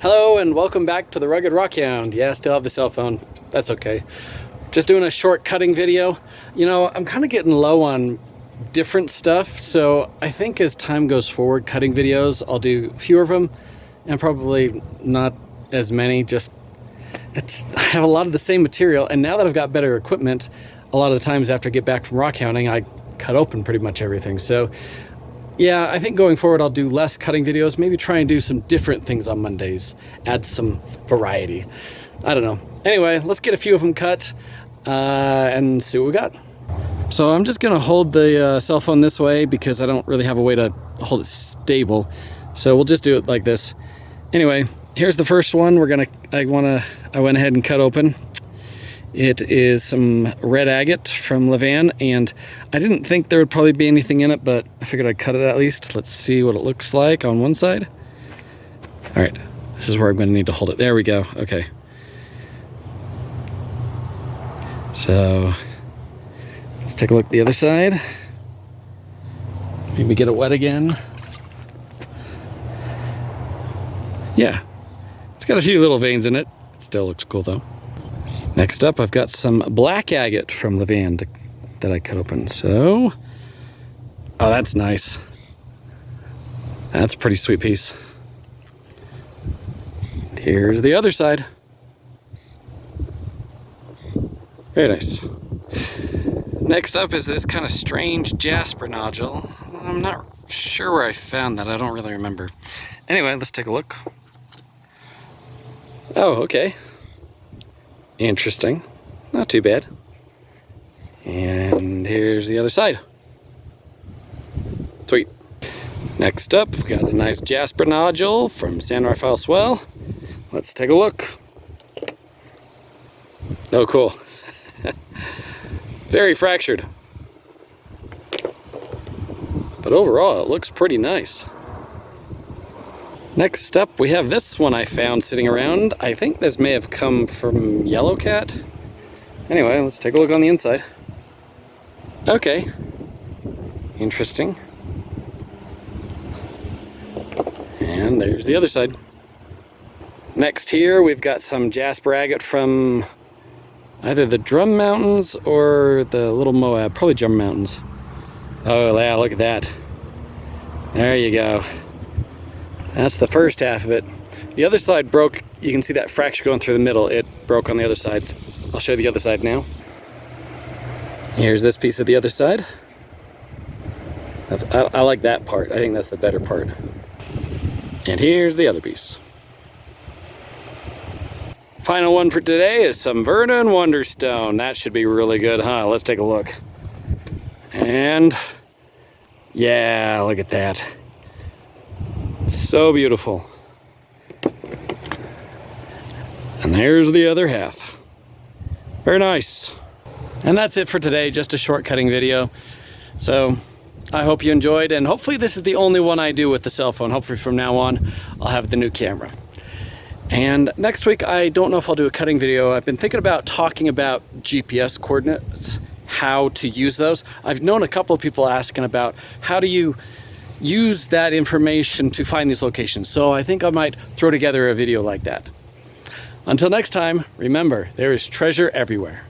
Hello and welcome back to the Rugged Rockhound. Yeah, I still have the cell phone. That's okay. Just doing a short cutting video. You know, I'm kind of getting low on different stuff, so I think as time goes forward, cutting videos, I'll do fewer of them and probably not as many. I have a lot of the same material, and now that I've got better equipment, a lot of the times after I get back from rock hounding, I cut open pretty much everything. So yeah, I think going forward I'll do less cutting videos, maybe try and do some different things on Mondays, add some variety. I don't know. Anyway, let's get a few of them cut and see what we got. So I'm just gonna hold the cell phone this way because I don't really have a way to hold it stable. So we'll just do it like this. Anyway, here's the first one I went ahead and cut open. It is some red agate from Levan, and I didn't think there would probably be anything in it, but I figured I'd cut it at least. Let's see what it looks like on one side. All right, this is where I'm going to need to hold it. There we go. Okay. So let's take a look at the other side. Maybe get it wet again. Yeah, it's got a few little veins in it. It still looks cool though. Next up, I've got some black agate from Levan that I cut open. So, oh, that's nice. That's a pretty sweet piece. Here's the other side. Very nice. Next up is this kind of strange jasper nodule. I'm not sure where I found that. I don't really remember. Anyway, let's take a look. Oh, okay. Interesting. Not too bad. And here's the other side. Sweet. Next up, we got a nice jasper nodule from San Rafael Swell. Let's take a look. Oh, cool. Very fractured. But overall, it looks pretty nice. Next up, we have this one I found sitting around. I think this may have come from Yellow Cat. Anyway, let's take a look on the inside. Okay. Interesting. And there's the other side. Next here, we've got some jasper agate from either the Drum Mountains or the Little Moab. Probably Drum Mountains. Oh yeah, look at that. There you go. That's the first half of it. The other side broke. You can see that fracture going through the middle. It broke on the other side. I'll show you the other side now. Here's this piece of the other side. I like that part. I think that's the better part. And here's the other piece. Final one for today is some Vernon Wonderstone. That should be really good, huh? Let's take a look. And yeah, look at that. So beautiful. And there's the other half. Very nice. And that's it for today, just a short cutting video. So I hope you enjoyed, and hopefully this is the only one I do with the cell phone. Hopefully from now on, I'll have the new camera. And next week, I don't know if I'll do a cutting video. I've been thinking about talking about GPS coordinates, how to use those. I've known a couple of people asking about how do you use that information to find these locations. So I think I might throw together a video like that. Until next time, remember, there is treasure everywhere.